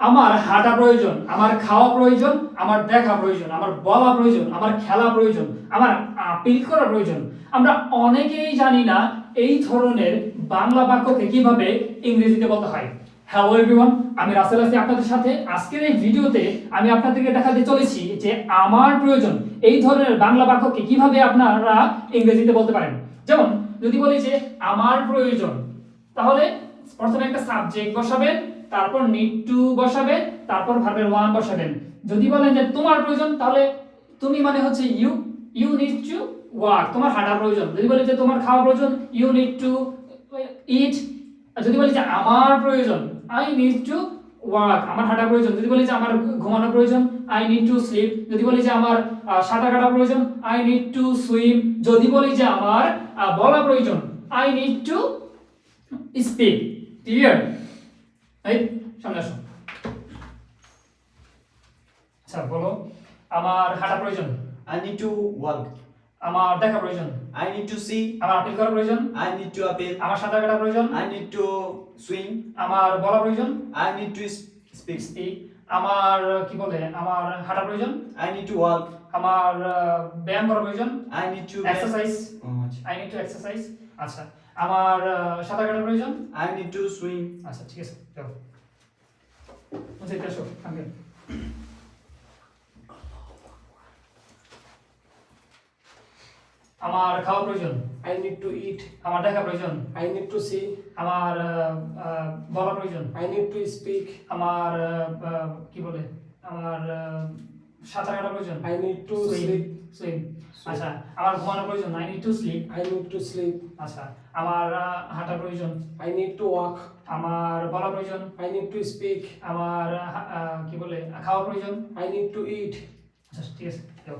আমার হাঁটা প্রয়োজন, আমার খাওয়া প্রয়োজন, আমার দেখা প্রয়োজন, আমার বলা প্রয়োজন, আমার খেলা প্রয়োজন, আমার আপিল করা প্রয়োজন। আমরা অনেকেই জানি না এই ধরনের বাংলা বাক্যকে কিভাবে ইংরেজিতে বলতে হয়। হ্যালো এভরিওয়ান, আমি রাসেল আছি আপনাদের সাথে। আজকের এই ভিডিওতে আমি আপনাদেরকে দেখাতে চলেছি যে আমার প্রয়োজন এই ধরনের বাংলা বাক্যকে কিভাবে আপনারা ইংরেজিতে বলতে পারেন। যেমন যদি বলি যে আমার প্রয়োজন, তাহলে প্রথমে একটা সাবজেক্ট বসাবেন, তারপর নিড টু বসাবেন, তারপর ভার্বের ওয়ান বসাবেন। যদি বলেন যে তোমার প্রয়োজন, তাহলে তুমি মানে হচ্ছে ইউ নিড টু ওয়ার্ক, তোমার হাঁটা প্রয়োজন। যদি বলি যে তোমার খাওয়া প্রয়োজন, ইউ নিড টু ইট। যদি বলি যে আমার প্রয়োজন, আই নিড টু ওয়ার্ক, আমার হাঁটা প্রয়োজন। যদি বলি যে আমার ঘুমানো প্রয়োজন, আই নিড টু স্লিপ। যদি বলি যে আমার সাঁতার কাটা প্রয়োজন, আই নিড টু সুইম। যদি বলি যে আমার বলা প্রয়োজন, I need to speak. Clear? এই সামনে আসো। আচ্ছা বলো, আমার হাঁটা প্রয়োজন, I need to walk. আমার দেখা প্রয়োজন, I need to see. আমার আপিল করা প্রয়োজন, I need to appeal. আমার সাঁতার কাটা প্রয়োজন, I need to swim. আমার বলা প্রয়োজন, I need to speak. Speak. আমার কি বলে, আমার হাঁটা প্রয়োজন, I need to walk. আমার ব্যায়াম করা প্রয়োজন, I need to exercise, I need to exercise. আচ্ছা, আমার সাঁতার কাটা প্রয়োজন, I need to swim. আচ্ছা ঠিক আছে, যাও বুঝে আসো আগে। আমার খাওয়া প্রয়োজন, I need to eat. আমার দেখা প্রয়োজন, I need to see. আমার বলা প্রয়োজন, I need to speak. আমার কি বলে, আমার সাঁতার কাটা প্রয়োজন, I need to swim. sleep. Swim. আচ্ছা, আমার ঘুমানো প্রয়োজন, I need to sleep. I need to sleep. আচ্ছা, আমার হাঁটা প্রয়োজন, I need to walk. আমার বলা প্রয়োজন, I need to speak. আমার কি বলে খাওয়া প্রয়োজন। I need to eat. আচ্ছা ঠিক আছে, যাও।